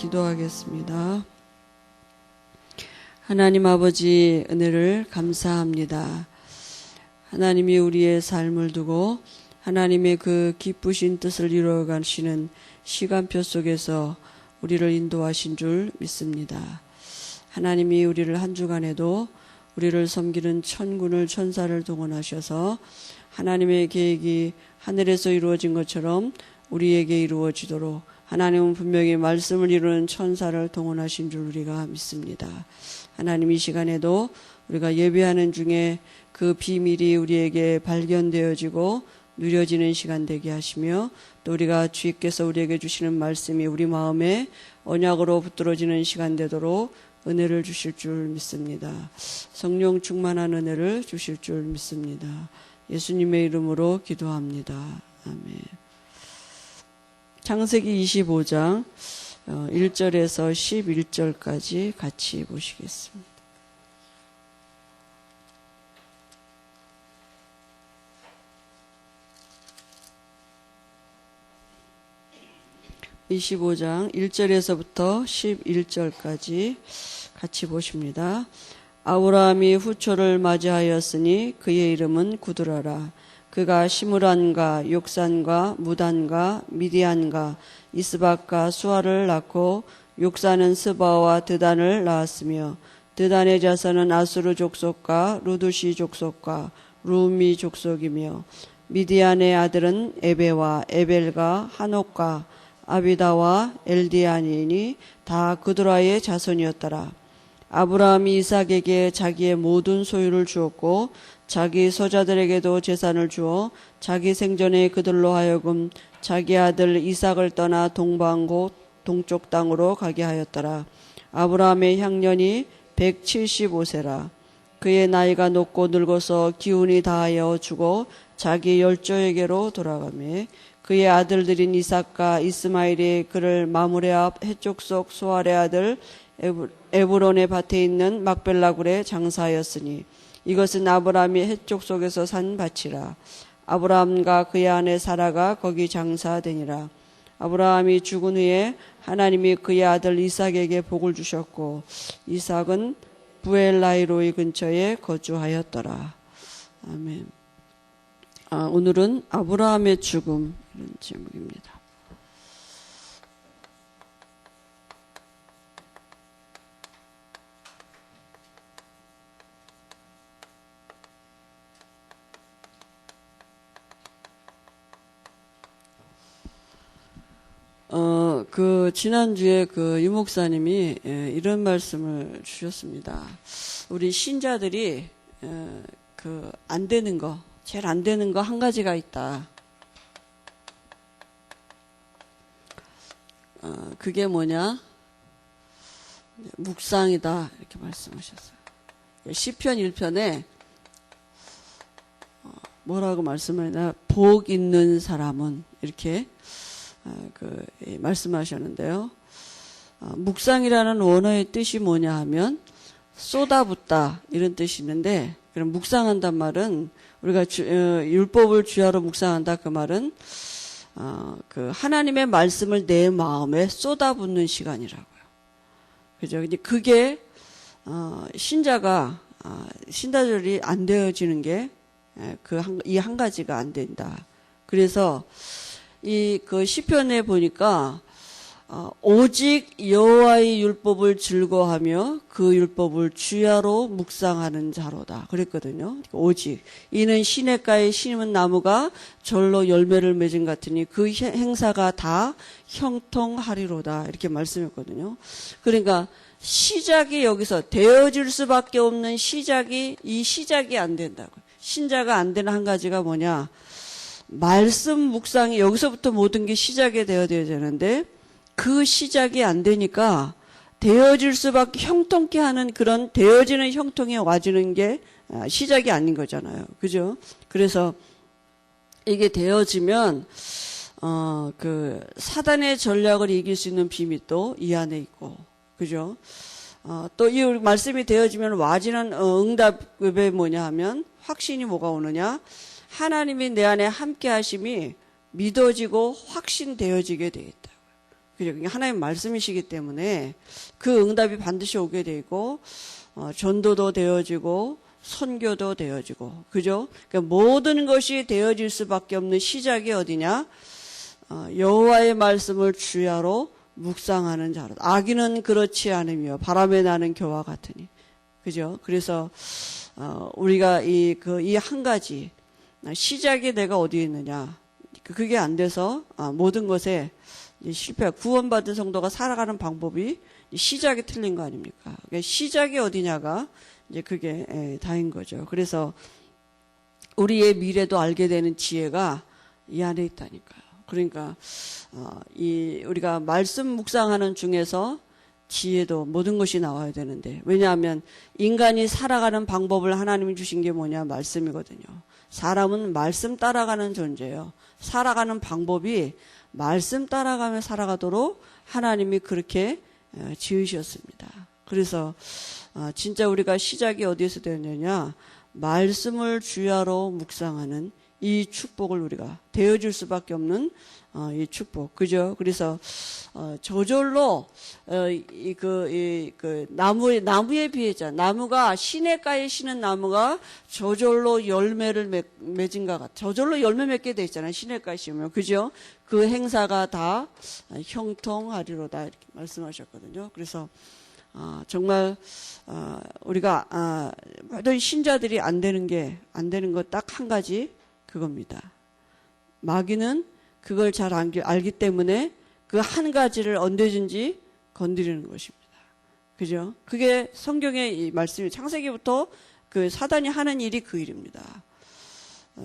기도하겠습니다. 하나님 아버지 은혜를 감사합니다. 하나님이 우리의 삶을 두고 하나님의 그 기쁘신 뜻을 이루어가시는 시간표 속에서 우리를 인도하신 줄 믿습니다. 하나님이 우리를 한 주간에도 우리를 섬기는 천군을 천사를 동원하셔서 하나님의 계획이 하늘에서 이루어진 것처럼 우리에게 이루어지도록 하나님은 분명히 말씀을 이루는 천사를 동원하신 줄 우리가 믿습니다. 하나님 이 시간에도 우리가 예배하는 중에 그 비밀이 우리에게 발견되어지고 누려지는 시간 되게 하시며 또 우리가 주께서 우리에게 주시는 말씀이 우리 마음에 언약으로 붙들어지는 시간 되도록 은혜를 주실 줄 믿습니다. 성령 충만한 은혜를 주실 줄 믿습니다. 예수님의 이름으로 기도합니다. 아멘. 창세기 25장 1절에서 11절까지 같이 보시겠습니다. (25장) 1절에서부터 11절까지 같이 보십니다. 아브라함이 후초를 맞이하였으니 그의 이름은 구드라라. 그가 시므란과 욕산과 무단과 미디안과 이스박과 수아를 낳고 욕산은 스바와 드단을 낳았으며 드단의 자손은 아수르 족속과 루두시 족속과 루미 족속이며 미디안의 아들은 에베와 에벨과 하녹과 아비다와 엘디아니니 다 구드라의 자손이었더라. 아브라함이 이삭에게 자기의 모든 소유를 주었고 자기 소자들에게도 재산을 주어 자기 생전에 그들로 하여금 자기 아들 이삭을 떠나 동방 곧 동쪽 땅으로 가게 하였더라. 아브라함의 향년이 175세라. 그의 나이가 높고 늙어서 기운이 다하여 죽어 자기 열조에게로 돌아가매 그의 아들들인 이삭과 이스마엘이 그를 마므레 앞 해족속 소알의 아들 에브론의 밭에 있는 막벨라 굴에 장사하였으니 이것은 아브라함이 해족 속에서 산 밭이라. 아브라함과 그의 아내 사라가 거기 장사되니라. 아브라함이 죽은 후에 하나님이 그의 아들 이삭에게 복을 주셨고 이삭은 부엘라이로이 근처에 거주하였더라. 아멘. 오늘은 아브라함의 죽음 이런 제목입니다. 지난주에 유목사님이 이런 말씀을 주셨습니다. 우리 신자들이 안 되는 거, 제일 안 되는 거 한 가지가 있다. 그게 뭐냐? 묵상이다. 이렇게 말씀하셨어요. 시편 1편에 뭐라고 말씀하냐? 복 있는 사람은 이렇게 말씀하셨는데요. 묵상이라는 원어의 뜻이 뭐냐 하면 쏟아붓다 이런 뜻이 있는데 그럼 묵상한단 말은 우리가 율법을 주야로 묵상한다 그 말은 하나님의 말씀을 내 마음에 쏟아붓는 시간이라고요. 그죠? 근데 그게 신자들이 안 되어지는 게 이 한 가지가 안 된다. 그래서 시편에 보니까 오직 여호와의 율법을 즐거워하며 그 율법을 주야로 묵상하는 자로다 그랬거든요. 오직 이는 시냇가에 심은 나무가 절로 열매를 맺은 같으니 그 행사가 다 형통하리로다 이렇게 말씀했거든요. 그러니까 시작이 여기서 되어질 수밖에 없는 이 시작이 안 된다고요. 신자가 안 되는 한 가지가 뭐냐? 말씀 묵상이 여기서부터 모든 게 시작이 되어야 되는데 그 시작이 안 되니까 되어질 수밖에 형통케 하는 그런 되어지는 형통에 와지는 게 시작이 아닌 거잖아요. 그죠? 그래서 이게 되어지면 사단의 전략을 이길 수 있는 비밀도 이 안에 있고 그죠? 또 이 말씀이 되어지면 와지는 응답에 뭐냐 하면 확신이 뭐가 오느냐? 하나님이 내 안에 함께 하심이 믿어지고 확신되어지게 되겠다. 그죠? 하나님 말씀이시기 때문에 그 응답이 반드시 오게 되고, 전도도 되어지고, 선교도 되어지고, 그죠? 그러니까 모든 것이 되어질 수밖에 없는 시작이 어디냐? 여호와의 말씀을 주야로 묵상하는 자로. 악인은 그렇지 않으며 바람에 나는 겨와 같으니, 그죠? 그래서 우리가 이 한 가지 시작이 내가 어디에 있느냐? 그게 안 돼서 모든 것에 실패. 구원받은 성도가 살아가는 방법이 시작이 틀린 거 아닙니까? 그러니까 시작이 어디냐가 이제 그게 다인 거죠. 그래서 우리의 미래도 알게 되는 지혜가 이 안에 있다니까요. 그러니까 우리가 말씀 묵상하는 중에서 지혜도 모든 것이 나와야 되는데, 왜냐하면 인간이 살아가는 방법을 하나님이 주신 게 뭐냐? 말씀이거든요. 사람은 말씀 따라가는 존재예요. 살아가는 방법이 말씀 따라가며 살아가도록 하나님이 그렇게 지으셨습니다. 그래서 진짜 우리가 시작이 어디에서 되느냐? 말씀을 주야로 묵상하는 이 축복을 우리가 되어줄 수밖에 없는 이 축복, 그죠? 그래서 저절로 나무에 비해서 나무가 시냇가에 심은 나무가 저절로 열매를 맺은 것 같아. 저절로 열매 맺게 돼 있잖아요. 시냇가에 심으면, 그죠? 그 행사가 다 형통하리로다 이렇게 말씀하셨거든요. 그래서 정말 우리가 모든 신자들이 안 되는 것 딱 한 가지 그겁니다. 마귀는 그걸 잘 알기 때문에 그 한 가지를 언제든지 건드리는 것입니다. 그죠? 그게 성경의 이 말씀이 창세기부터 그 사단이 하는 일이 그 일입니다.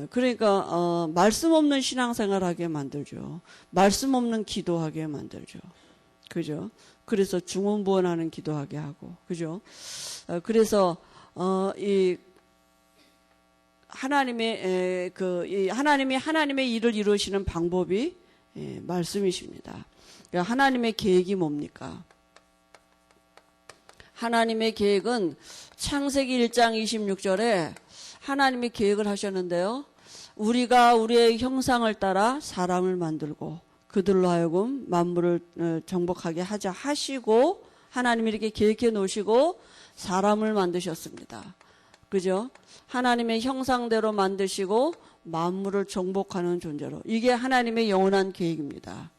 그러니까 말씀 없는 신앙생활하게 만들죠. 말씀 없는 기도하게 만들죠. 그죠? 그래서 중언부언하는 기도하게 하고, 그죠? 그래서 하나님이 하나님의 일을 이루시는 방법이 말씀이십니다. 그러니까 하나님의 계획이 뭡니까? 하나님의 계획은 창세기 1장 26절에 하나님이 계획을 하셨는데요. 우리가 우리의 형상을 따라 사람을 만들고 그들로 하여금 만물을 정복하게 하자 하시고, 하나님이 이렇게 계획해 놓으시고 사람을 만드셨습니다. 그죠? 하나님의 형상대로 만드시고 만물을 정복하는 존재로. 이게 하나님의 영원한 계획입니다.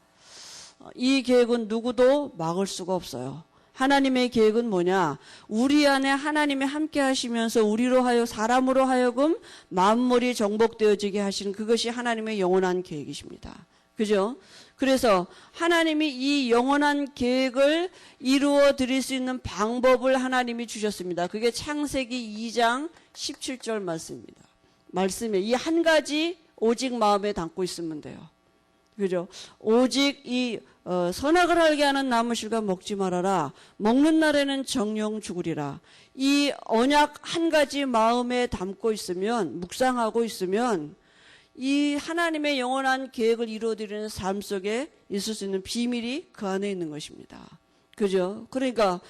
이 계획은 누구도 막을 수가 없어요. 하나님의 계획은 뭐냐? 우리 안에 하나님이 함께 하시면서 우리로 하여 사람으로 하여금 만물이 정복되어지게 하시는 그것이 하나님의 영원한 계획이십니다. 그죠? 그래서 하나님이 이 영원한 계획을 이루어 드릴 수 있는 방법을 하나님이 주셨습니다. 그게 창세기 2장 17절 말씀입니다. 말씀에 이 한 가지 오직 마음에 담고 있으면 돼요. 그죠? 오직 이 선악을 알게 하는 나무실과 먹지 말아라. 먹는 날에는 정령 죽으리라. 이 언약 한 가지 마음에 담고 있으면, 묵상하고 있으면 이 하나님의 영원한 계획을 이루어드리는 삶 속에 있을 수 있는 비밀이 그 안에 있는 것입니다. 그죠? 그러니까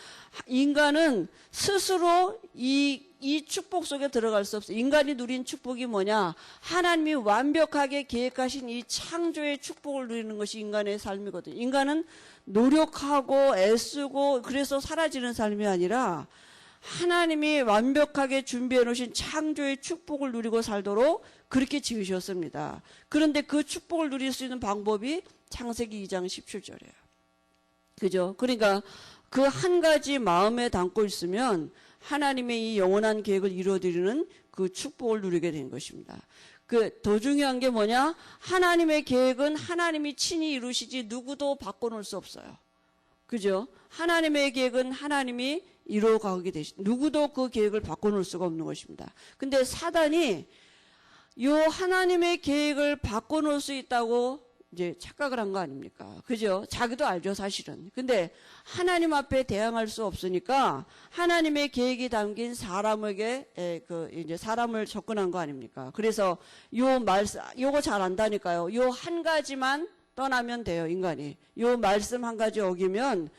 인간은 스스로 이 축복 속에 들어갈 수 없어요. 인간이 누린 축복이 뭐냐? 하나님이 완벽하게 계획하신 이 창조의 축복을 누리는 것이 인간의 삶이거든요. 인간은 노력하고 애쓰고 그래서 사라지는 삶이 아니라 하나님이 완벽하게 준비해 놓으신 창조의 축복을 누리고 살도록 그렇게 지으셨습니다. 그런데 그 축복을 누릴 수 있는 방법이 창세기 2장 17절이에요. 그죠? 그러니까 그 한 가지 마음에 담고 있으면 하나님의 이 영원한 계획을 이루어드리는 그 축복을 누리게 된 것입니다. 더 중요한 게 뭐냐? 하나님의 계획은 하나님이 친히 이루시지 누구도 바꿔놓을 수 없어요. 그죠? 하나님의 계획은 하나님이 이루어가게 되시, 누구도 그 계획을 바꿔놓을 수가 없는 것입니다. 근데 사단이 요 하나님의 계획을 바꿔놓을 수 있다고 이제 착각을 한 거 아닙니까? 그죠? 자기도 알죠, 사실은. 근데 하나님 앞에 대항할 수 없으니까 하나님의 계획이 담긴 사람에게 이제 사람을 접근한 거 아닙니까? 그래서 요거 잘 안다니까요. 요 한 가지만 떠나면 돼요, 인간이. 요 말씀 한 가지 어기면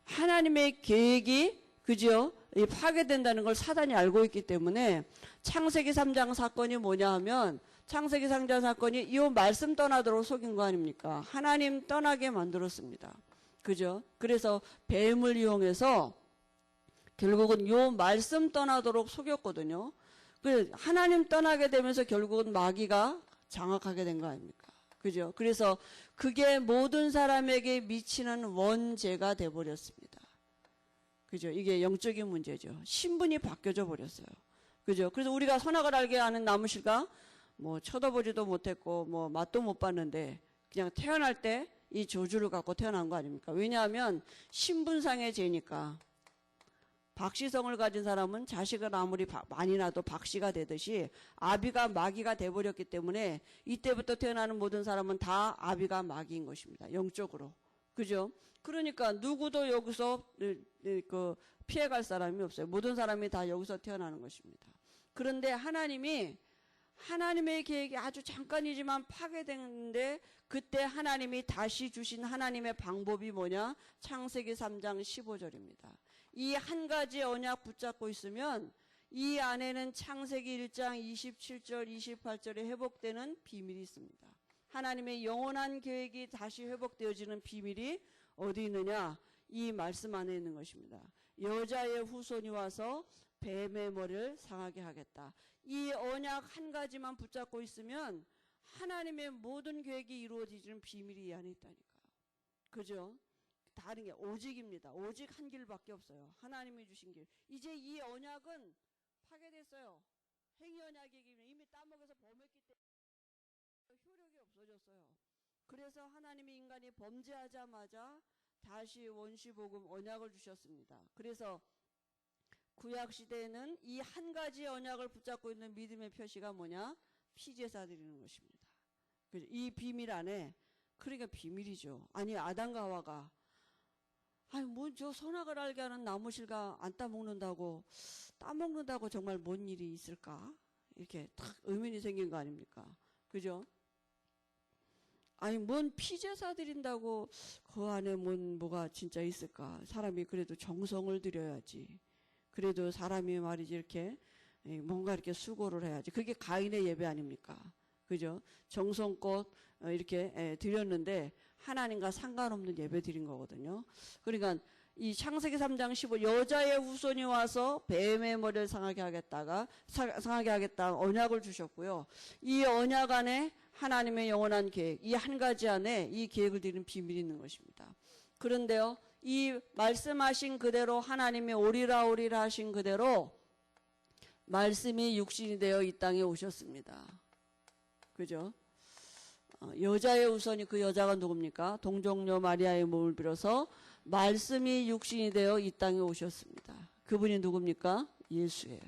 하나님의 계획이, 그죠? 파괴된다는 걸 사단이 알고 있기 때문에 창세기 3장 사건이 뭐냐 하면, 창세기 3장 사건이 이 말씀 떠나도록 속인 거 아닙니까? 하나님 떠나게 만들었습니다. 그죠? 그래서 뱀을 이용해서 결국은 요 말씀 떠나도록 속였거든요. 그래서 하나님 떠나게 되면서 결국은 마귀가 장악하게 된 거 아닙니까? 그죠? 그래서 그게 모든 사람에게 미치는 원죄가 돼버렸습니다. 그죠? 이게 영적인 문제죠. 신분이 바뀌어져 버렸어요. 그죠? 그래서 우리가 선악을 알게 하는 나무실과 뭐 쳐다보지도 못했고 뭐 맛도 못 봤는데 그냥 태어날 때 이 저주를 갖고 태어난 거 아닙니까? 왜냐하면 신분상의 죄니까. 박씨성을 가진 사람은 자식을 아무리 많이 낳아도 박씨가 되듯이 아비가 마귀가 돼버렸기 때문에 이때부터 태어나는 모든 사람은 다 아비가 마귀인 것입니다. 영적으로. 그죠? 그러니까 누구도 여기서 피해갈 사람이 없어요. 모든 사람이 다 여기서 태어나는 것입니다. 그런데 하나님의 계획이 아주 잠깐이지만 파괴되는데 그때 하나님이 다시 주신 하나님의 방법이 뭐냐? 창세기 3장 15절입니다. 이 한 가지 언약 붙잡고 있으면 이 안에는 창세기 1장 27절 28절에 회복되는 비밀이 있습니다. 하나님의 영원한 계획이 다시 회복되어지는 비밀이 어디 있느냐? 이 말씀 안에 있는 것입니다. 여자의 후손이 와서 뱀의 머리를 상하게 하겠다. 이 언약 한 가지만 붙잡고 있으면 하나님의 모든 계획이 이루어지는 비밀이 이 안에 있다니까요. 그죠? 다른 게 오직입니다. 오직 한 길밖에 없어요. 하나님이 주신 길. 이제 이 언약은 파괴됐어요. 행위 언약이기 때문에 이미 따먹어서 범했기 때문에 효력이 없어졌어요. 그래서 하나님이 인간이 범죄하자마자 다시 원시복음 언약을 주셨습니다. 그래서 구약 시대에는 이 한 가지 언약을 붙잡고 있는 믿음의 표시가 뭐냐? 피제사 드리는 것입니다. 이 비밀 안에, 그러니까 비밀이죠. 아니 아담과 하와가 뭐 저 선악을 알게 하는 나무실과 안 따먹는다고 정말 뭔 일이 있을까? 이렇게 딱 의문이 생긴 거 아닙니까? 그죠? 아니 뭔 피제사 드린다고 그 안에 뭐가 진짜 있을까? 사람이 그래도 정성을 들여야지. 그래도 사람이 말이지 이렇게 뭔가 이렇게 수고를 해야지. 그게 가인의 예배 아닙니까? 그죠? 정성껏 이렇게 드렸는데 하나님과 상관없는 예배 드린 거거든요. 그러니까 이 창세기 3장 15 여자의 후손이 와서 뱀의 머리를 상하게 하겠다 언약을 주셨고요. 이 언약 안에 하나님의 영원한 계획, 이 한 가지 안에 이 계획을 드리는 비밀이 있는 것입니다. 그런데요, 이 말씀하신 그대로 하나님의 오리라 하신 그대로 말씀이 육신이 되어 이 땅에 오셨습니다. 그죠? 여자의 후손이 그 여자가 누굽니까? 동정녀 마리아의 몸을 빌어서 말씀이 육신이 되어 이 땅에 오셨습니다. 그분이 누굽니까? 예수예요.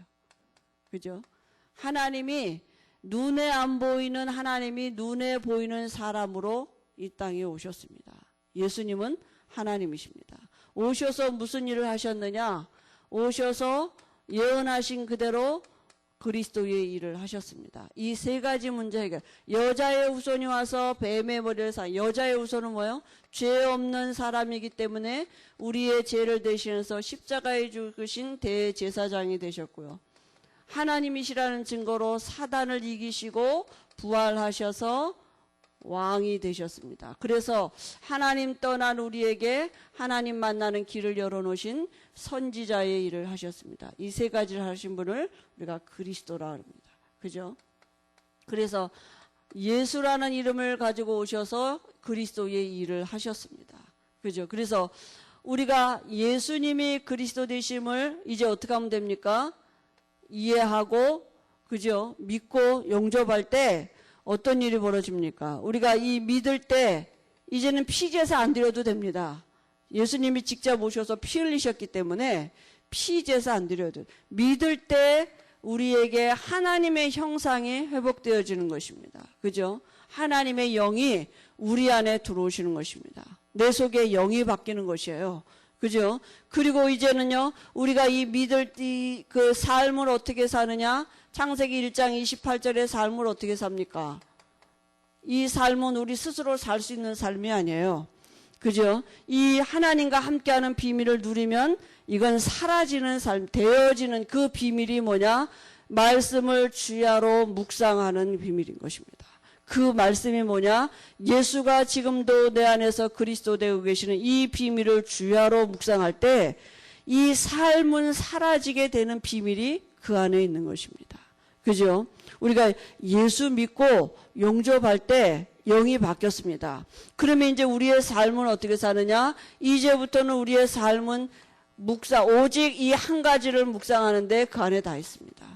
그죠? 하나님이 눈에 안 보이는 하나님이 눈에 보이는 사람으로 이 땅에 오셨습니다. 예수님은 하나님이십니다. 오셔서 무슨 일을 하셨느냐? 오셔서 예언하신 그대로 그리스도의 일을 하셨습니다. 이 세 가지 문제 해결. 여자의 후손이 와서 뱀의 머리를 여자의 후손은 뭐예요? 죄 없는 사람이기 때문에 우리의 죄를 대신해서 십자가에 죽으신 대제사장이 되셨고요. 하나님이시라는 증거로 사단을 이기시고 부활하셔서 왕이 되셨습니다. 그래서 하나님 떠난 우리에게 하나님 만나는 길을 열어놓으신 선지자의 일을 하셨습니다. 이 세 가지를 하신 분을 우리가 그리스도라 합니다. 그죠? 그래서 예수라는 이름을 가지고 오셔서 그리스도의 일을 하셨습니다. 그죠? 그래서 우리가 예수님이 그리스도 되심을 이제 어떻게 하면 됩니까? 이해하고, 그죠? 믿고 영접할 때 어떤 일이 벌어집니까? 우리가 이 믿을 때 이제는 피제사 안 드려도 됩니다. 예수님이 직접 오셔서 피 흘리셨기 때문에 피제사 안 드려도 믿을 때 우리에게 하나님의 형상이 회복되어지는 것입니다. 그죠? 하나님의 영이 우리 안에 들어오시는 것입니다. 내 속에 영이 바뀌는 것이에요. 그죠? 그리고 이제는요, 우리가 이 믿을 그 삶을 어떻게 사느냐? 창세기 1장 28절의 삶을 어떻게 삽니까? 이 삶은 우리 스스로 살 수 있는 삶이 아니에요. 그죠? 이 하나님과 함께하는 비밀을 누리면 이건 사라지는 삶, 되어지는 그 비밀이 뭐냐? 말씀을 주야로 묵상하는 비밀인 것입니다. 그 말씀이 뭐냐? 예수가 지금도 내 안에서 그리스도 되고 계시는 이 비밀을 주야로 묵상할 때 이 삶은 사라지게 되는 비밀이 그 안에 있는 것입니다. 그죠? 우리가 예수 믿고 용접할 때 영이 바뀌었습니다. 그러면 이제 우리의 삶은 어떻게 사느냐? 이제부터는 우리의 삶은 오직 이 한 가지를 묵상하는데 그 안에 다 있습니다.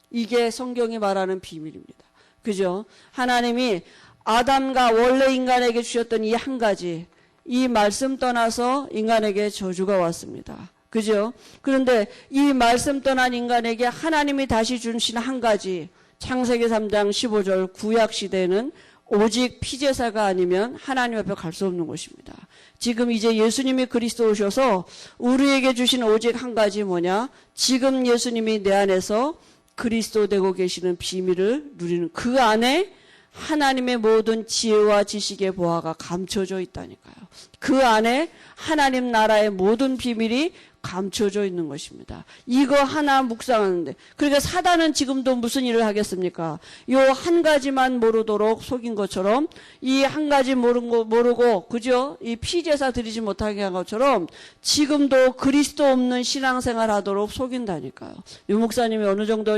이게 성경이 말하는 비밀입니다. 그죠? 하나님이 아담과 원래 인간에게 주셨던 이 한 가지, 이 말씀 떠나서 인간에게 저주가 왔습니다. 그죠? 그런데 이 말씀 떠난 인간에게 하나님이 다시 주신 한 가지, 창세기 3장 15절 구약 시대에는 오직 피제사가 아니면 하나님 앞에 갈 수 없는 것입니다. 지금 이제 예수님이 그리스도 오셔서 우리에게 주신 오직 한 가지 뭐냐? 지금 예수님이 내 안에서 그리스도 되고 계시는 비밀을 누리는 그 안에 하나님의 모든 지혜와 지식의 보화가 감춰져 있다니까요. 그 안에 하나님 나라의 모든 비밀이 감춰져 있는 것입니다. 이거 하나 묵상하는데, 그러니까 사단은 지금도 무슨 일을 하겠습니까? 요 한 가지만 모르도록 속인 것처럼, 이 한 가지 모르고 그죠? 이 피제사 드리지 못하게 한 것처럼 지금도 그리스도 없는 신앙생활 하도록 속인다니까요. 유 목사님이 어느 정도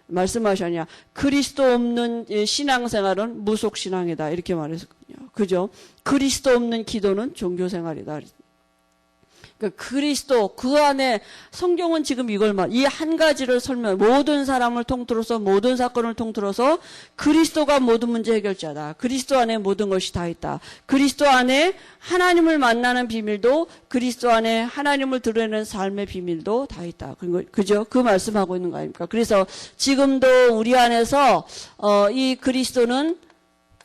말씀하셨냐? 그리스도 없는 신앙생활은 무속신앙이다 이렇게 말했거든요. 그죠? 그리스도 없는 기도는 종교생활이다. 그리스도 그 안에 성경은 지금 이걸 이 한 가지를 모든 사람을 통틀어서 모든 사건을 통틀어서 그리스도가 모든 문제 해결자다. 그리스도 안에 모든 것이 다 있다. 그리스도 안에 하나님을 만나는 비밀도 그리스도 안에 하나님을 드러내는 삶의 비밀도 다 있다. 그죠? 그 말씀하고 있는 거 아닙니까? 그래서 지금도 우리 안에서 이 그리스도는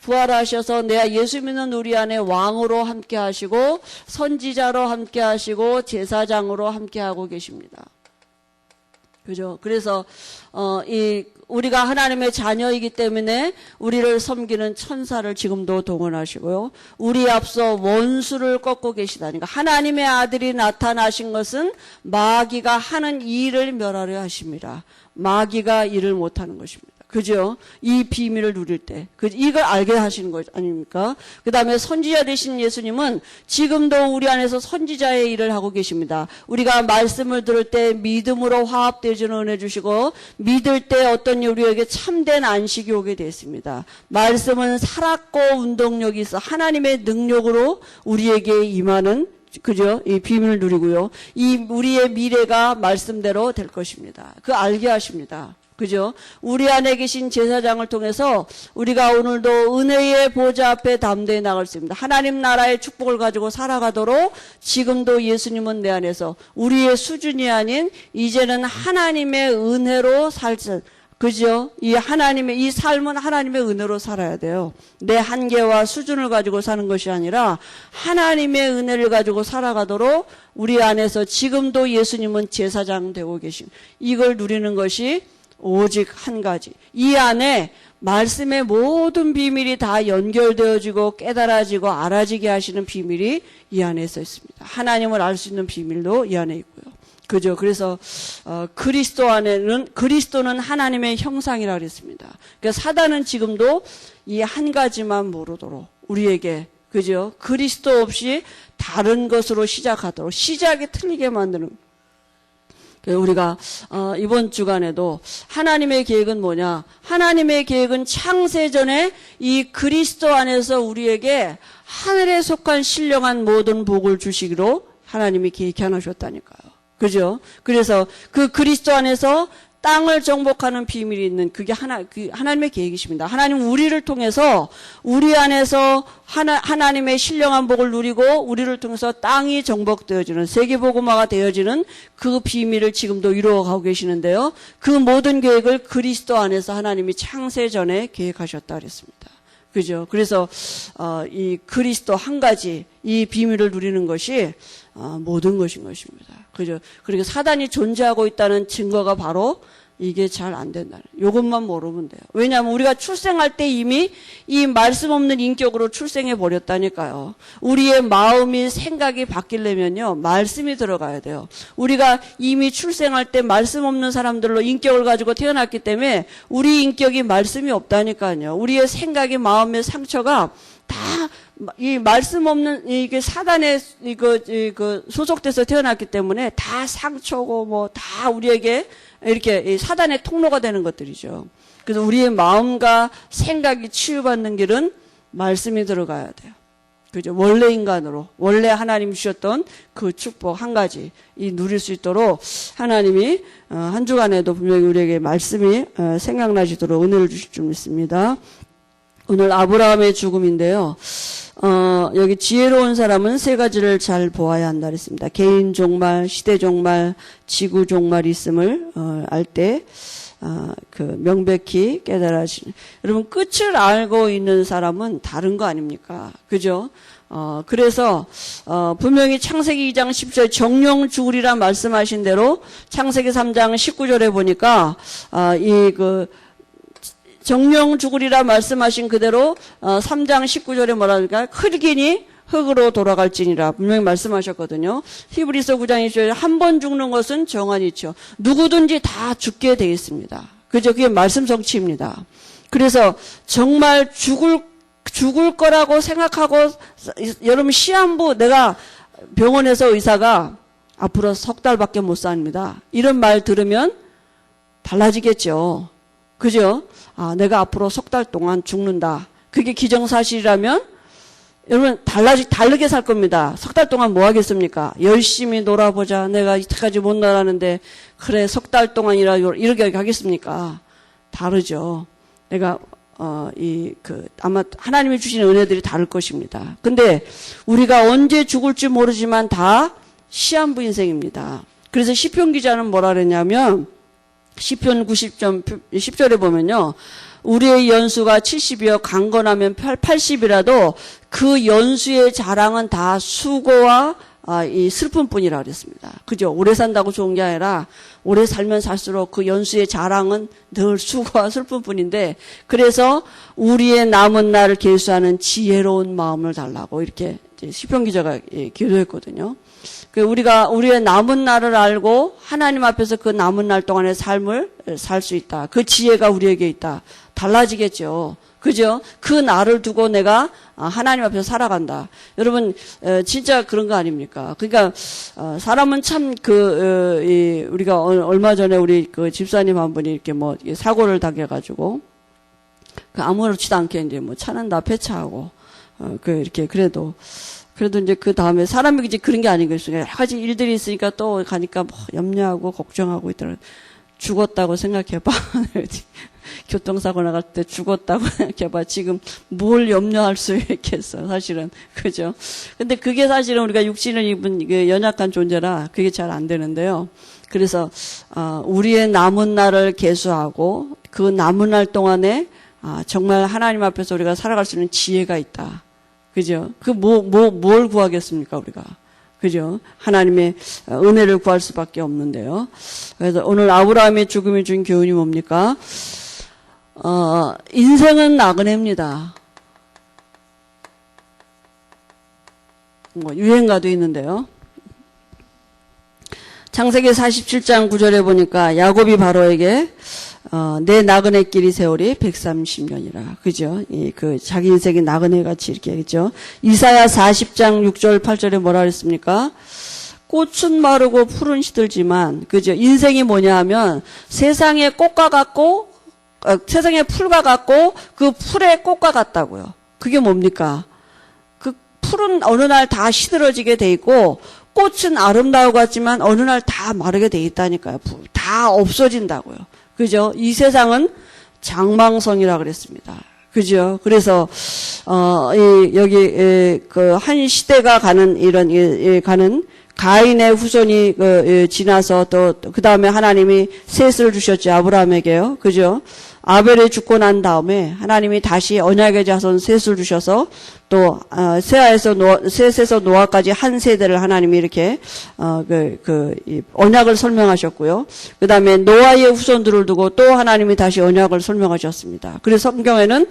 부활하셔서 내가 예수 믿는 우리 안에 왕으로 함께 하시고 선지자로 함께 하시고 제사장으로 함께 하고 계십니다. 그죠? 그래서 우리가 하나님의 자녀이기 때문에 우리를 섬기는 천사를 지금도 동원하시고요. 우리 앞서 원수를 꺾고 계시다니까. 하나님의 아들이 나타나신 것은 마귀가 하는 일을 멸하려 하십니다. 마귀가 일을 못하는 것입니다. 그죠? 이 비밀을 누릴 때. 이걸 알게 하시는 거 아닙니까? 그 다음에 선지자 되신 예수님은 지금도 우리 안에서 선지자의 일을 하고 계십니다. 우리가 말씀을 들을 때 믿음으로 화합되어지는 은혜 주시고, 믿을 때 어떤 우리에게 참된 안식이 오게 되었습니다. 말씀은 살았고 운동력이 있어 하나님의 능력으로 우리에게 임하는 그죠? 이 비밀을 누리고요. 우리의 미래가 말씀대로 될 것입니다. 알게 하십니다. 그죠? 우리 안에 계신 제사장을 통해서 우리가 오늘도 은혜의 보좌 앞에 담대히 나갈 수 있습니다. 하나님 나라의 축복을 가지고 살아가도록 지금도 예수님은 내 안에서 우리의 수준이 아닌 이제는 하나님의 은혜로 그죠? 이 삶은 하나님의 은혜로 살아야 돼요. 내 한계와 수준을 가지고 사는 것이 아니라 하나님의 은혜를 가지고 살아가도록 우리 안에서 지금도 예수님은 제사장 되고 계십니다. 이걸 누리는 것이 오직 한 가지. 이 안에 말씀의 모든 비밀이 다 연결되어지고 깨달아지고 알아지게 하시는 비밀이 이 안에서 있습니다. 하나님을 알 수 있는 비밀도 이 안에 있고요. 그죠? 그래서 그리스도는 하나님의 형상이라 그랬습니다. 그러니까 사단은 지금도 이 한 가지만 모르도록 우리에게 그죠? 그리스도 없이 다른 것으로 시작하도록 시작이 틀리게 만드는 우리가 이번 주간에도 하나님의 계획은 뭐냐? 하나님의 계획은 창세전에 이 그리스도 안에서 우리에게 하늘에 속한 신령한 모든 복을 주시기로 하나님이 계획해 놓으셨다니까요. 그죠? 그래서 그 그리스도 안에서 땅을 정복하는 비밀이 있는 그게 하나님의 계획이십니다. 하나님 우리를 통해서 우리 안에서 하나님의 신령한 복을 누리고 우리를 통해서 땅이 정복되어지는 세계복음화가 되어지는 그 비밀을 지금도 이루어가고 계시는데요. 그 모든 계획을 그리스도 안에서 하나님이 창세 전에 계획하셨다 그랬습니다. 그죠? 그래서 이 그리스도 한 가지 이 비밀을 누리는 것이 모든 것인 것입니다. 그죠? 그리고 사단이 존재하고 있다는 증거가 바로 이게 잘 안 된다. 이것만 모르면 돼요. 왜냐하면 우리가 출생할 때 이미 이 말씀 없는 인격으로 출생해 버렸다니까요. 우리의 마음이 생각이 바뀌려면요, 말씀이 들어가야 돼요. 우리가 이미 출생할 때 말씀 없는 사람들로 인격을 가지고 태어났기 때문에 우리 인격이 말씀이 없다니까요. 우리의 생각이, 마음의 상처가 다 이 말씀 없는 이게 사단에 이거 소속돼서 태어났기 때문에 다 상처고 뭐 다 우리에게 이렇게 사단의 통로가 되는 것들이죠. 그래서 우리의 마음과 생각이 치유받는 길은 말씀이 들어가야 돼요. 그죠? 원래 인간으로, 원래 하나님 주셨던 그 축복 한 가지 누릴 수 있도록 하나님이 한 주간에도 분명히 우리에게 말씀이 생각나시도록 은혜를 주실 줄 믿습니다. 오늘 아브라함의 죽음인데요. 여기 지혜로운 사람은 세 가지를 잘 보아야 한다 그랬습니다. 개인 종말, 시대 종말, 지구 종말이 있음을 알 때 명백히 깨달아지는. 여러분, 끝을 알고 있는 사람은 다른 거 아닙니까? 그죠? 그래서 분명히 창세기 2장 10절 정령 죽으리라 말씀하신 대로 창세기 3장 19절에 보니까 정령 죽으리라 말씀하신 그대로 3장 19절에 뭐라 그럴까? 흙이니 흙으로 돌아갈지니라 분명히 말씀하셨거든요. 히브리서 9장 20절에 한 번 죽는 것은 정한이 있죠. 누구든지 다 죽게 되어 있습니다. 그죠? 그게 말씀 성취입니다. 그래서 정말 죽을 거라고 생각하고, 여러분 시한부, 내가 병원에서 의사가 앞으로 석 달밖에 못 삽니다, 이런 말 들으면 달라지겠죠. 그죠? 내가 앞으로 석 달 동안 죽는다. 그게 기정사실이라면 여러분 다르게 살 겁니다. 석 달 동안 뭐 하겠습니까? 열심히 놀아보자. 내가 이때까지 못 놀았는데 그래 석 달 동안이라 이렇게 하겠습니까? 다르죠. 내가 아마 하나님이 주시는 은혜들이 다를 것입니다. 근데 우리가 언제 죽을지 모르지만 다 시한부 인생입니다. 그래서 시편 기자는 뭐라 그랬냐면 시편 10절에 보면요, 우리의 연수가 70이여 강건하면 80이라도 그 연수의 자랑은 다 수고와 이 슬픔뿐이라 그랬습니다. 그죠? 오래 산다고 좋은 게 아니라 오래 살면 살수록 그 연수의 자랑은 늘 수고와 슬픔뿐인데, 그래서 우리의 남은 날을 계수하는 지혜로운 마음을 달라고 이렇게 시편 기자가 기도했거든요. 우리가 우리의 남은 날을 알고 하나님 앞에서 그 남은 날 동안의 삶을 살 수 있다. 그 지혜가 우리에게 있다. 달라지겠죠. 그죠? 그 날을 두고 내가 하나님 앞에서 살아간다. 여러분, 진짜 그런 거 아닙니까? 그러니까, 사람은 참 우리가 얼마 전에 우리 그 집사님 한 분이 이렇게 사고를 당해가지고, 아무렇지도 않게 이제 차는 다 폐차하고, 그래도 이제 그 다음에 사람이 이제 그런 게 아니겠어요. 여러 가지 일들이 있으니까 또 가니까 염려하고 걱정하고 있더라고요. 죽었다고 생각해봐. 교통사고 나갈 때 죽었다고 생각해봐. 지금 뭘 염려할 수 있겠어, 사실은. 그죠? 근데 그게 사실은 우리가 육신을 입은 연약한 존재라 그게 잘 안 되는데요. 그래서, 우리의 남은 날을 계수하고 그 남은 날 동안에 정말 하나님 앞에서 우리가 살아갈 수 있는 지혜가 있다. 그죠? 뭘 구하겠습니까, 우리가? 그죠? 하나님의 은혜를 구할 수밖에 없는데요. 그래서 오늘 아브라함의 죽음이 준 교훈이 뭡니까? 인생은 나그네입니다. 유행가도 있는데요. 창세기 47장 9절에 보니까 야곱이 바로에게 내 나그네 길이 세월이 130년이라. 그죠? 자기 인생이 나그네 같이 이렇게 했죠. 이사야 40장 6절 8절에 뭐라 그랬습니까? 꽃은 마르고 풀은 시들지만, 그죠? 인생이 뭐냐 하면 세상의 꽃과 같고, 세상의 풀과 같고 그 풀의 꽃과 같다고요. 그게 뭡니까? 그 풀은 어느 날 다 시들어지게 돼 있고, 꽃은 아름다워 같지만 어느 날 다 마르게 돼 있다니까요. 다 없어진다고요. 그죠? 이 세상은 장망성이라 그랬습니다. 그죠? 그래서, 여기, 한 시대가 가는, 가는 가인의 후손이, 지나서 또, 그 다음에 하나님이 셋을 주셨죠. 아브라함에게요. 그죠? 아벨이 죽고 난 다음에 하나님이 다시 언약의 자손 셋을 주셔서 또 셋에서 노아까지 한 세대를 하나님이 이렇게 이 언약을 설명하셨고요. 그다음에 노아의 후손들을 두고 또 하나님이 다시 언약을 설명하셨습니다. 그래서 성경에는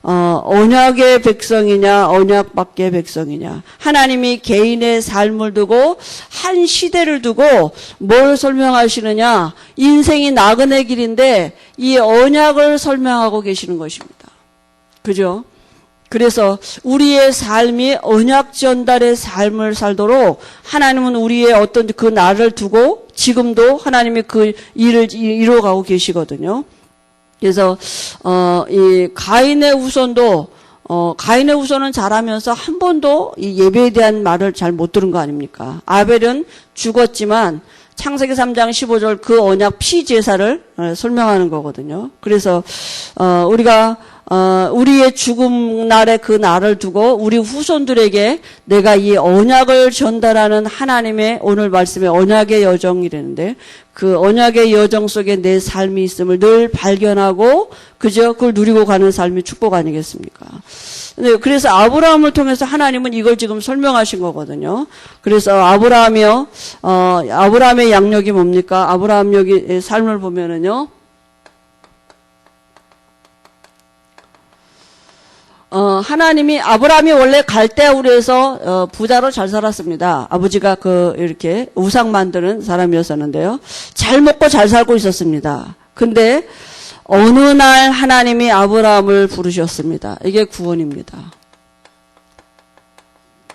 언약의 백성이냐 언약 밖의 백성이냐, 하나님이 개인의 삶을 두고 한 시대를 두고 뭘 설명하시느냐, 인생이 나그네 길인데 이 언약을 설명하고 계시는 것입니다. 그죠? 그래서 우리의 삶이 언약 전달의 삶을 살도록 하나님은 우리의 어떤 그 날을 두고 지금도 하나님이 그 일을 이루어가고 계시거든요. 그래서 이 가인의 후손도 가인의 후손은 자라면서 한 번도 이 예배에 대한 말을 잘 못 들은 거 아닙니까? 아벨은 죽었지만 창세기 3장 15절 그 언약 피제사를 설명하는 거거든요. 그래서 우리가 우리의 죽음 날의 그 날을 두고 우리 후손들에게 내가 이 언약을 전달하는 하나님의 오늘 말씀의 언약의 여정이라는데, 그 언약의 여정 속에 내 삶이 있음을 늘 발견하고 그저 그걸 누리고 가는 삶이 축복 아니겠습니까? 그래서 아브라함을 통해서 하나님은 이걸 지금 설명하신 거거든요. 그래서 아브라함의 양력이 뭡니까? 아브라함 여기 삶을 보면은요. 하나님이 아브라함이 원래 갈대아 우르에서 부자로 잘 살았습니다. 아버지가 이렇게 우상 만드는 사람이었었는데요. 잘 먹고 잘 살고 있었습니다. 근데 어느 날 하나님이 아브라함을 부르셨습니다. 이게 구원입니다.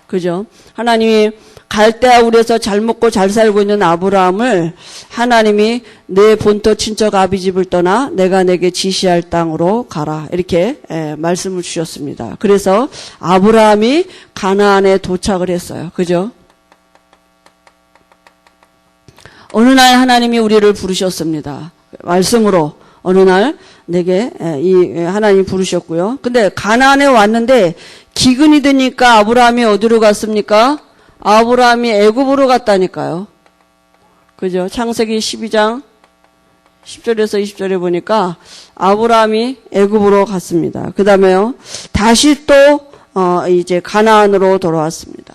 그죠? 하나님이 갈대아 우르에서 잘 먹고 잘 살고 있는 아브라함을 하나님이 내 본토 친척 아비 집을 떠나 내가 내게 지시할 땅으로 가라, 이렇게 말씀을 주셨습니다. 그래서 아브라함이 가나안에 도착을 했어요. 그죠? 어느 날 하나님이 우리를 부르셨습니다. 말씀으로 어느 날 내게 하나님이 부르셨고요. 근데 가나안에 왔는데 기근이 되니까 아브라함이 어디로 갔습니까? 아브라함이 애굽으로 갔다니까요. 그죠? 창세기 12장 10절에서 20절에 보니까 아브라함이 애굽으로 갔습니다. 그 다음에요, 다시 또 이제 가나안으로 돌아왔습니다.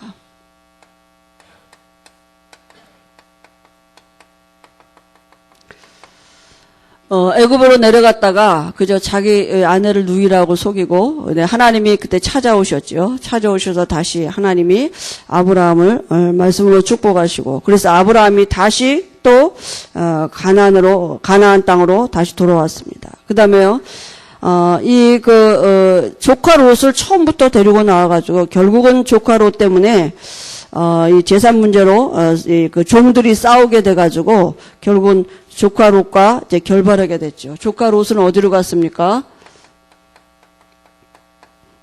애굽으로 내려갔다가 그저 자기 아내를 누이라고 속이고, 하나님이 그때 찾아오셨죠. 찾아오셔서 다시 하나님이 아브라함을 말씀으로 축복하시고, 그래서 아브라함이 다시 또 가나안 땅으로 다시 돌아왔습니다. 그다음에요, 조카 롯을 처음부터 데리고 나와가지고 결국은 조카 롯 때문에 이 재산 문제로 그 종들이 싸우게 돼가지고 결국은 조카 롯과 이제 결발하게 됐죠. 조카 롯은 어디로 갔습니까?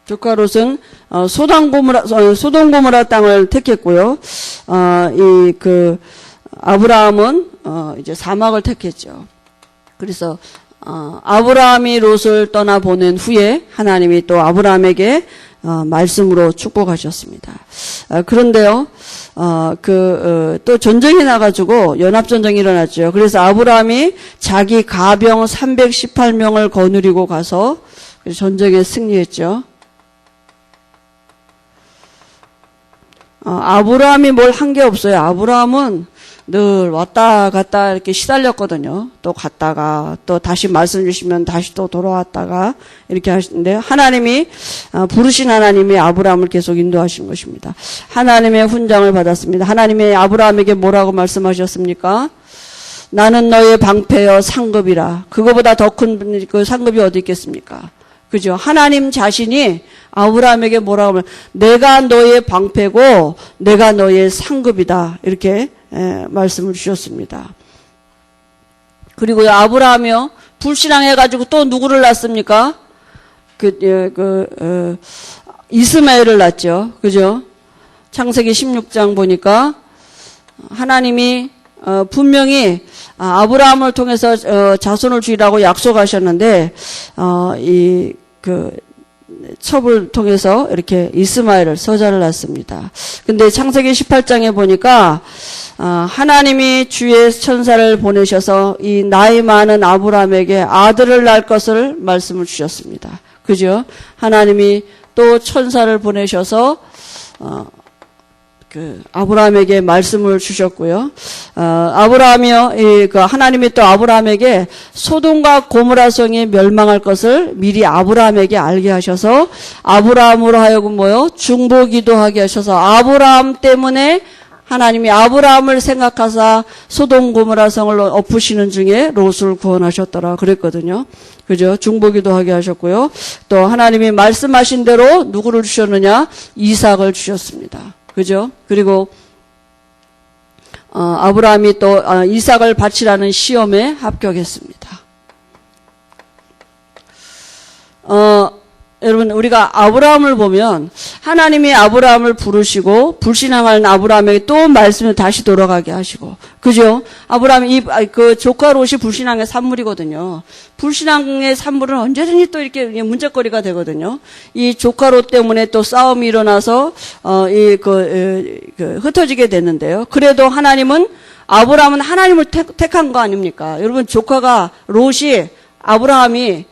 조카 롯은 소돔고모라 땅을 택했고요. 아브라함은 이제 사막을 택했죠. 그래서 아브라함이 롯을 떠나 보낸 후에 하나님이 또 아브라함에게 말씀으로 축복하셨습니다. 그런데요, 또 전쟁이 나가지고 연합전쟁이 일어났죠. 그래서 아브라함이 자기 가병 318명을 거느리고 가서 전쟁에 승리했죠. 아브라함이 뭘 한 게 없어요. 아브라함은 늘 왔다 갔다 이렇게 시달렸거든요. 또 갔다가 또 다시 말씀 주시면 다시 또 돌아왔다가 이렇게 하시는데, 하나님이 부르신 하나님이 아브라함을 계속 인도하신 것입니다. 하나님의 훈장을 받았습니다. 하나님이 아브라함에게 뭐라고 말씀하셨습니까? 나는 너의 방패여 상급이라. 그거보다 더 큰 그 상급이 어디 있겠습니까? 그죠? 하나님 자신이 아브라함에게 뭐라고 하면 내가 너의 방패고 내가 너의 상급이다, 이렇게 말씀을 주셨습니다. 그리고 아브라함이요, 불신앙해가지고 또 누구를 낳습니까? 이스마엘을 낳죠. 그죠? 창세기 16장 보니까 하나님이 분명히 아브라함을 통해서 자손을 주리라고 약속하셨는데, 첩을 통해서 이렇게 이스마엘을 서자를 낳습니다. 근데 창세기 18장에 보니까 하나님이 주의 천사를 보내셔서 이 나이 많은 아브라함에게 아들을 낳을 것을 말씀을 주셨습니다. 그죠? 하나님이 또 천사를 보내셔서 아브라함에게 말씀을 주셨고요. 하나님이 또 아브라함에게 소돔과 고모라 성이 멸망할 것을 미리 아브라함에게 알게 하셔서 아브라함으로 하여금 중보기도 하게 하셔서 아브라함 때문에 하나님이 아브라함을 생각하사 소돔 고모라 성을 엎으시는 중에 롯을 구원하셨더라 그랬거든요. 그죠? 중보기도 하게 하셨고요. 또 하나님이 말씀하신 대로 누구를 주셨느냐? 이삭을 주셨습니다. 그죠? 그리고 아브라함이 또 이삭을 바치라는 시험에 합격했습니다. 여러분, 우리가 아브라함을 보면 하나님이 아브라함을 부르시고 불신앙하는 아브라함에게 또 말씀을 다시 돌아가게 하시고, 그죠? 아브라함이 조카 롯이 불신앙의 산물이거든요. 불신앙의 산물은 언제든지 또 이렇게 문제거리가 되거든요. 이 조카 롯 때문에 또 싸움이 일어나서 흩어지게 됐는데요. 그래도 아브라함은 하나님을 택한 거 아닙니까? 여러분, 조카가 롯이 아브라함이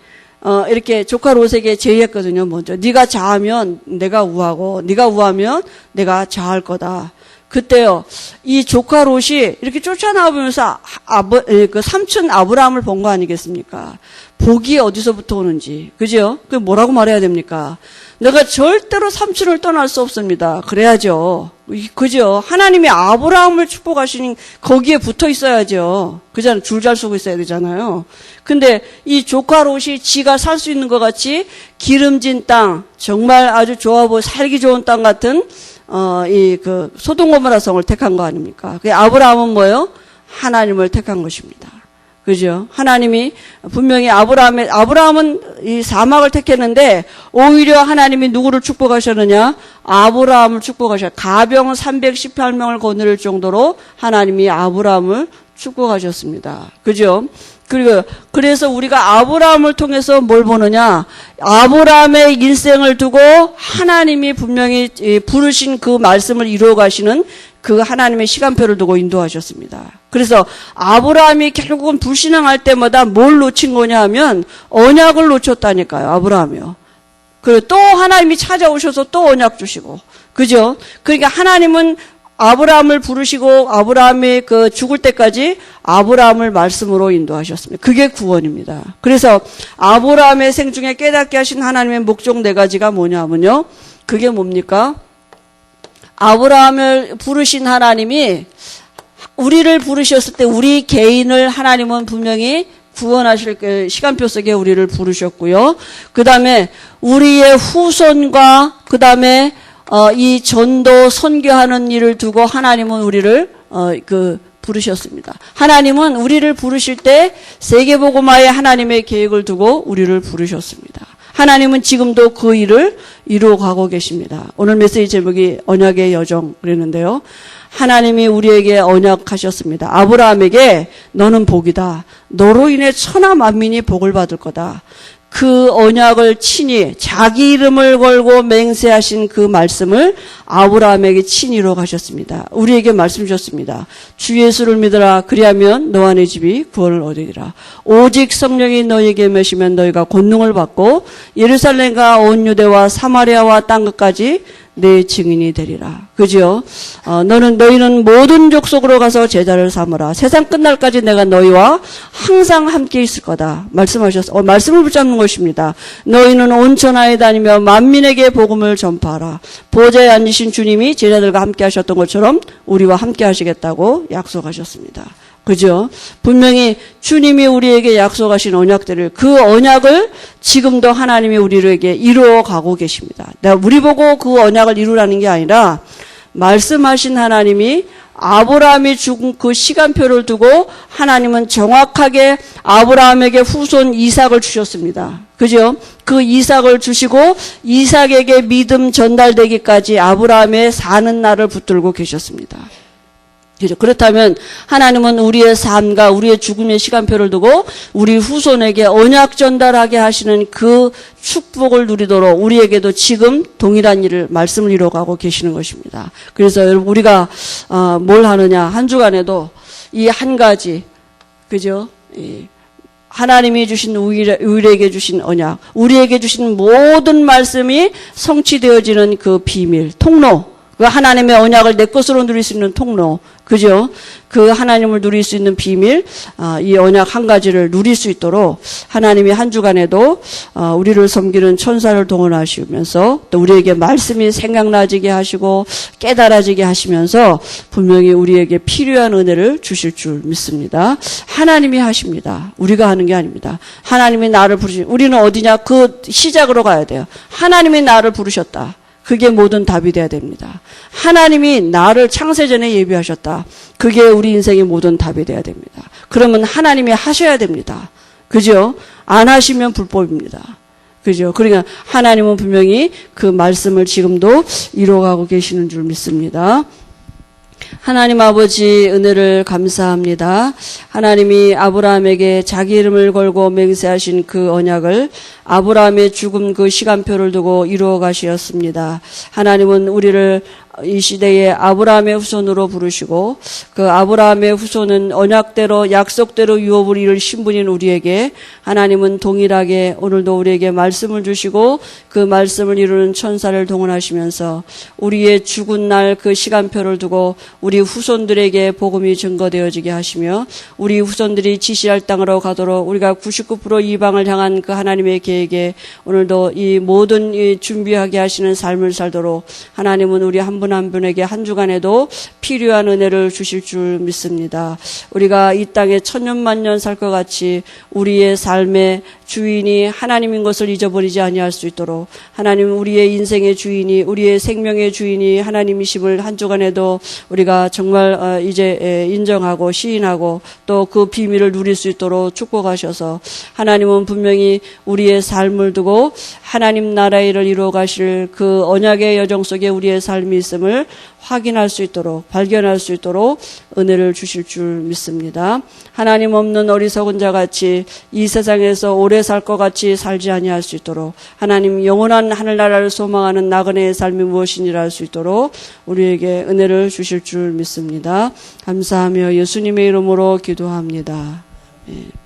이렇게 조카 롯에게 제의했거든요. 먼저 네가 좌하면 내가 우하고 네가 우하면 내가 좌할 거다. 그때요, 이 조카 롯이 이렇게 쫓아나오면서 그 삼촌 아브라함을 본 거 아니겠습니까? 복이 어디서부터 오는지, 그죠? 그 뭐라고 말해야 됩니까? 내가 절대로 삼촌을 떠날 수 없습니다. 그래야죠. 그죠? 하나님이 아브라함을 축복하시니 거기에 붙어 있어야죠. 그잖아요. 줄 잘 서고 있어야 되잖아요. 근데 이 조카 롯이 지가 살 수 있는 것 같이 기름진 땅, 정말 아주 좋아 보여 살기 좋은 땅 같은 소돔 고모라 성을 택한 거 아닙니까? 그 아브라함은 뭐예요? 하나님을 택한 것입니다. 그죠? 하나님이 분명히 아브라함은 이 사막을 택했는데 오히려 하나님이 누구를 축복하셨느냐? 아브라함을 축복하셨어요. 가병 318명을 거느릴 정도로 하나님이 아브라함을 축복하셨습니다. 그죠? 그래서 우리가 아브라함을 통해서 뭘 보느냐? 아브라함의 인생을 두고 하나님이 분명히 부르신 그 말씀을 이루어 가시는 그 하나님의 시간표를 두고 인도하셨습니다. 그래서 아브라함이 결국은 불신앙할 때마다 뭘 놓친 거냐 하면 언약을 놓쳤다니까요. 아브라함이요. 그리고 또 하나님이 찾아오셔서 또 언약 주시고, 그죠? 그러니까 하나님은 아브라함을 부르시고 아브라함이 죽을 때까지 아브라함을 말씀으로 인도하셨습니다. 그게 구원입니다. 그래서 아브라함의 생중에 깨닫게 하신 하나님의 목적 4가지가 뭐냐면요. 그게 뭡니까? 아브라함을 부르신 하나님이 우리를 부르셨을 때 우리 개인을 하나님은 분명히 구원하실 시간표 속에 우리를 부르셨고요. 그 다음에 우리의 후손과 그 다음에 이 전도 선교하는 일을 두고 하나님은 우리를 부르셨습니다. 하나님은 우리를 부르실 때 세계복음화에 하나님의 계획을 두고 우리를 부르셨습니다. 하나님은 지금도 그 일을 이루어가고 계십니다. 오늘 메시지 제목이 언약의 여정 그랬는데요. 하나님이 우리에게 언약하셨습니다. 아브라함에게 너는 복이다. 너로 인해 천하 만민이 복을 받을 거다. 그 언약을 친히 자기 이름을 걸고 맹세하신 그 말씀을 아브라함에게 친히 이루어가셨습니다. 우리에게 말씀 주셨습니다. 주 예수를 믿으라. 그리하면 너와 네 집이 구원을 얻으리라. 오직 성령이 너희에게 임하시면 너희가 권능을 받고 예루살렘과 온 유대와 사마리아와 땅끝까지 내 증인이 되리라. 그죠? 너희는 모든 족속으로 가서 제자를 삼으라. 세상 끝날까지 내가 너희와 항상 함께 있을 거다. 말씀을 붙잡는 것입니다. 너희는 온 천하에 다니며 만민에게 복음을 전파하라. 보좌에 앉으신 주님이 제자들과 함께 하셨던 것처럼 우리와 함께 하시겠다고 약속하셨습니다. 그죠? 분명히 주님이 우리에게 약속하신 언약들을, 그 언약을 지금도 하나님이 우리에게 이루어 가고 계십니다. 우리 보고 그 언약을 이루라는 게 아니라 말씀하신 하나님이 아브라함이 죽은 그 시간표를 두고 하나님은 정확하게 아브라함에게 후손 이삭을 주셨습니다. 그죠? 그 이삭을 주시고 이삭에게 믿음 전달되기까지 아브라함의 사는 날을 붙들고 계셨습니다. 그죠? 그렇다면 하나님은 우리의 삶과 우리의 죽음의 시간표를 두고 우리 후손에게 언약 전달하게 하시는 그 축복을 누리도록 우리에게도 지금 동일한 일을 말씀을 이루어가고 계시는 것입니다. 그래서 여러분 우리가 뭘 하느냐, 한 주간에도 이 한 가지, 그죠? 하나님이 주신 우리에게 주신 언약, 우리에게 주신 모든 말씀이 성취되어지는 그 비밀, 통로, 그 하나님의 언약을 내 것으로 누릴 수 있는 통로, 그죠? 그 하나님을 누릴 수 있는 비밀, 이 언약 한 가지를 누릴 수 있도록 하나님이 한 주간에도 우리를 섬기는 천사를 동원하시면서 또 우리에게 말씀이 생각나지게 하시고 깨달아지게 하시면서 분명히 우리에게 필요한 은혜를 주실 줄 믿습니다. 하나님이 하십니다. 우리가 하는 게 아닙니다. 하나님이 나를 부르신, 우리는 어디냐? 그 시작으로 가야 돼요. 하나님이 나를 부르셨다. 그게 모든 답이 돼야 됩니다. 하나님이 나를 창세전에 예비하셨다. 그게 우리 인생의 모든 답이 돼야 됩니다. 그러면 하나님이 하셔야 됩니다. 그죠? 안 하시면 불법입니다. 그죠? 그러니까 하나님은 분명히 그 말씀을 지금도 이루어가고 계시는 줄 믿습니다. 하나님 아버지 은혜를 감사합니다. 하나님이 아브라함에게 자기 이름을 걸고 맹세하신 그 언약을 아브라함의 죽음 그 시간표를 두고 이루어 가시었습니다. 하나님은 우리를 이 시대에 아브라함의 후손으로 부르시고 그 아브라함의 후손은 언약대로 약속대로 유업을 이룰 신분인 우리에게 하나님은 동일하게 오늘도 우리에게 말씀을 주시고 그 말씀을 이루는 천사를 동원하시면서 우리의 죽은 날 그 시간표를 두고 우리 후손들에게 복음이 증거되어지게 하시며 우리 후손들이 지시할 땅으로 가도록 우리가 99% 이방을 향한 그 하나님의 계획에 오늘도 이 모든 이 준비하게 하시는 삶을 살도록 하나님은 우리 한 분 한 분에게 한 주간에도 필요한 은혜를 주실 줄 믿습니다. 우리가 이 땅에 천년만년 살 것 같이 우리의 삶의 주인이 하나님인 것을 잊어버리지 아니할 수 있도록 하나님 우리의 인생의 주인이 우리의 생명의 주인이 하나님이심을 한 주간에도 우리가 정말 이제 인정하고 시인하고 또 그 비밀을 누릴 수 있도록 축복하셔서 하나님은 분명히 우리의 삶을 두고 하나님 나라의 일을 이루어 가실 그 언약의 여정 속에 우리의 삶이 있음을 확인할 수 있도록 발견할 수 있도록 은혜를 주실 줄 믿습니다. 하나님 없는 어리석은 자같이 이 세상에서 오래 살 것 같이 살지 아니할 수 있도록 하나님 영원한 하늘나라를 소망하는 나그네의 삶이 무엇인지를 알 수 있도록 우리에게 은혜를 주실 줄 믿습니다. 감사하며 예수님의 이름으로 기도합니다. 예.